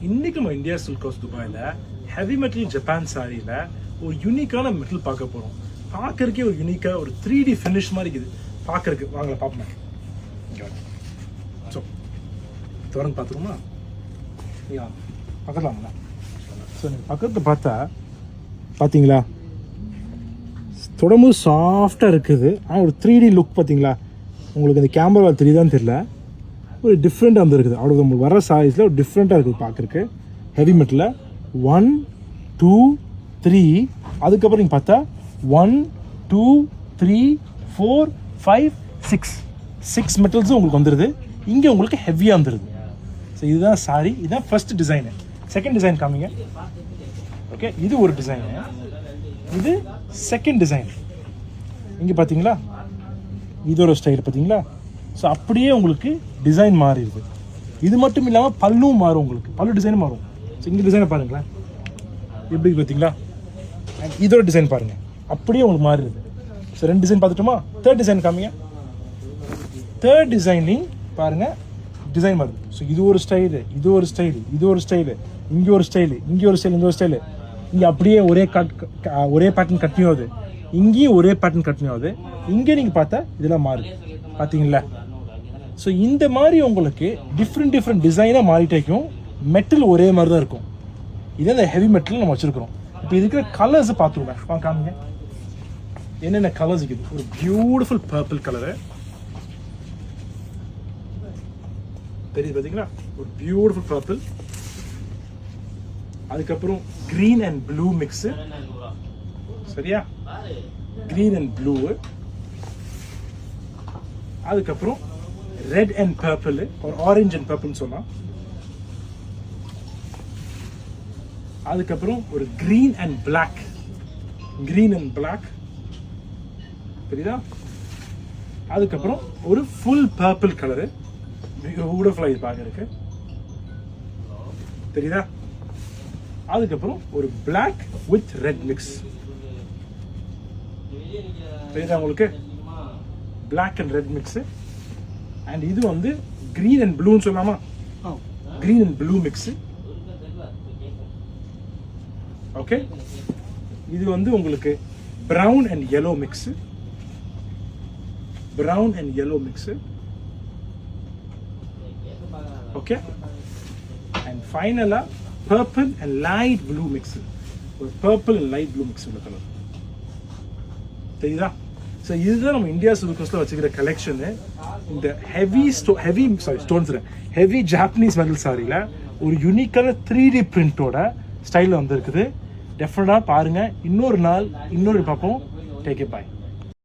இன்னைக்கு நம்ம India silk house துபாயில் ஹெவி மெட்டல் ஜப்பான் சாரியில் ஒரு யூனிக்கான மெட்டல் பார்க்க போகிறோம். பார்க்கறக்கே ஒரு யூனிக்காக ஒரு 3D ஃபினிஷ் மாதிரி இருக்குது பார்க்கறக்கு. வாங்கல பார்ப்போம். ஸோ திறந்து பார்த்துருமா? யா பார்க்கலாங்களா? ஸோ நீங்கள் பக்கத்தில் பார்த்தீங்களா தொடமும் சாஃப்டாக இருக்குது. ஆனால் ஒரு 3D லுக் பார்த்தீங்களா? உங்களுக்கு இந்த கேமராவில் தெரியுதான்னு தெரியல, ஒரு டிஃப்ரெண்ட்டாக வந்துருக்குது. அவ்வளோ உங்களுக்கு வர சாரீஸில் ஒரு டிஃப்ரெண்ட்டாக இருக்குது பார்க்குறக்கு. ஹெவி மெட்டலில் 1 2 3 அதுக்கப்புறம் நீங்கள் பார்த்தா 1 2 3 4 5 6 மெட்டல்ஸும் உங்களுக்கு வந்துடுது. இங்கே உங்களுக்கு ஹெவியாக வந்துடுது. ஸோ இதுதான் சாரி. இதுதான் ஃபர்ஸ்ட் டிசைனு. செகண்ட் டிசைன் காமிங்க. ஓகே, இது ஒரு டிசைனு, இது செகண்ட் டிசைன். இங்கே பார்த்தீங்களா இதோட ஸ்டைல் பார்த்தீங்களா? ஸோ அப்படியே உங்களுக்கு டிசைன் மாறிடுது. இது மட்டும் இல்லாமல் பல்லும் மாறும், உங்களுக்கு பல்லு டிசைனும் மாறும். ஸோ இங்கே டிசைனை பாருங்களேன் எப்படி பார்த்தீங்களா? இதோட டிசைன் பாருங்கள், அப்படியே உங்களுக்கு மாறிடுது. ஸோ 2 டிசைன் பார்த்துட்டோமா? தேர்ட் டிசைன் காமிங்க. தேர்ட் டிசைன்லையும் பாருங்கள் டிசைன் மாறுது. ஸோ இது ஒரு ஸ்டைலு, இது ஒரு ஸ்டைலு, இது ஒரு ஸ்டைலு, இங்கே ஒரு ஸ்டைலு, இங்கே ஒரு ஸ்டைல், இங்கே ஒரு ஸ்டைலு. இங்கே அப்படியே ஒரே பேட்டர்ன் கண்டினியூ ஆகுது. இங்கேயும் ஒரே பேட்டர்ன் கண்டினியூ ஆகுது. இங்கே நீங்கள் பார்த்தா இதெல்லாம் மாறுது பார்த்தீங்களா? ஸோ இந்த மாதிரி உங்களுக்கு டிஃப்ரெண்ட் டிசைனாக மாறிட்டேக்கும். மெட்டல் ஒரே மாதிரி தான் இருக்கும். இதே இந்த ஹெவி மெட்டல் நம்ம வச்சுருக்கிறோம். இப்போ இருக்கிற கலர்ஸ் பார்த்துருவேன். காமிங்க என்னென்ன கலர்ஸ் இருக்குது. ஒரு பியூட்டிஃபுல் பர்பிள் கலரு தெரியுது பார்த்தீங்களா? ஒரு பியூட்டிஃபுல் பர்பிள். அதுக்கப்புறம் கிரீன் அண்ட் ப்ளூ மிக்ஸு. சரியா? Green and blue. அதுக்கப்புறம் ரெட் அண்ட் பர்பிள், ஒரு ஆரஞ்சு அண்ட் பர்பிள்னு சொல்லலாம். அதுக்கப்புறம் ஒரு green and black, green and black தெரியுதா? அதுக்கப்புறம் ஒரு ஃபுல் பர்பிள் கலரு, பியூட்டிஃபுல்லா இது பார்க்கறதுக்கு தெரியுதா? அதுக்கப்புறம் ஒரு பிளாக் வித் ரெட் மிக்ஸ் தெரியுதா உங்களுக்கு? Black and red mix. And இது வந்து கிரீன் அண்ட் ப்ளூன்னு சொல்லாமா? Green and blue mix. Okay, இது வந்து உங்களுக்கு brown and yellow mix, brown and yellow mix. Okay, and ஃபைனலா purple and light blue mix. ஒரு purple and light blue mix உள்ள கலர் தெரியுதா? ஸோ இதுதான் நம்ம இந்தியா சில்க் ஹவுஸ்ல வச்சுக்கிற கலெக்ஷனு. இந்த ஹெவி ஜாப்பனீஸ் மெட்டல் சாரியில் ஒரு யூனிக்கான 3D பிரிண்டோட ஸ்டைலில் வந்துருக்குது. டெஃபினட்டாக பாருங்கள். இன்னொரு நாள் இன்னொரு பார்ப்போம். Take it by.